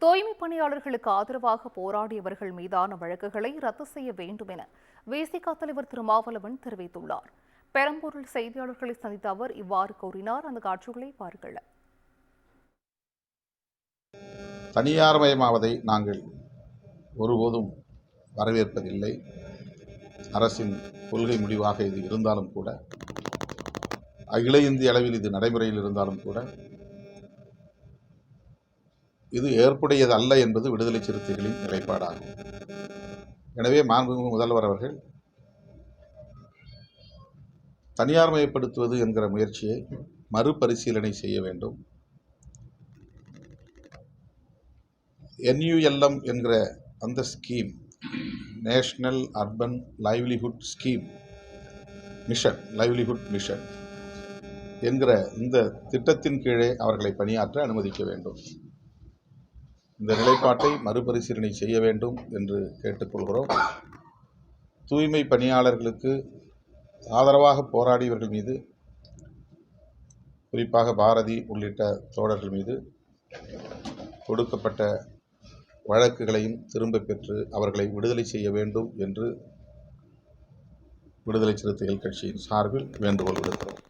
தூய்மை பணியாளர்களுக்கு ஆதரவாக போராடியவர்கள் மீதான வழக்குகளை ரத்து செய்ய வேண்டும் என விசிக தலைவர் திருமாவளவன் தெரிவித்துள்ளார். பெரம்பூரில் செய்தியாளர்களை சந்தித்த அவர் இவ்வாறு கூறினார். அந்த காட்சிகளை பாருங்கள். தனியார்மயமாவதை நாங்கள் ஒருபோதும் வரவேற்பதில்லை. அரசின் கொள்கை முடிவாக இது இருந்தாலும் கூட, அகில இந்திய அளவில் இது நடைமுறையில் இருந்தாலும் கூட, இது ஏற்புடையது அல்ல என்பது விடுதலை சிறுத்தைகளின் நிலைப்பாடாகும். எனவே மாண்புமிகு முதல்வர் அவர்கள் தனியார்மயப்படுத்துவது என்கிற முயற்சியை மறுபரிசீலனை செய்ய வேண்டும். NULM என்கிற அந்த scheme, national urban livelihood scheme mission, livelihood mission என்கிற இந்த திட்டத்தின் கீழே அவர்களை பணியாற்ற அனுமதிக்க வேண்டும். இந்த நிலைப்பாட்டை மறுபரிசீலனை செய்ய வேண்டும் என்று கேட்டுக்கொள்கிறோம். தூய்மை பணியாளர்களுக்கு ஆதரவாக போராடியவர்கள் மீது, குறிப்பாக பாரதி உள்ளிட்ட தோழர்கள் மீது கொடுக்கப்பட்ட வழக்குகளையும் திரும்ப பெற்று அவர்களை விடுதலை செய்ய வேண்டும் என்று விடுதலை சிறுத்தைகள் கட்சியின் சார்பில் வேண்டுகோள் விடுக்கிறோம்.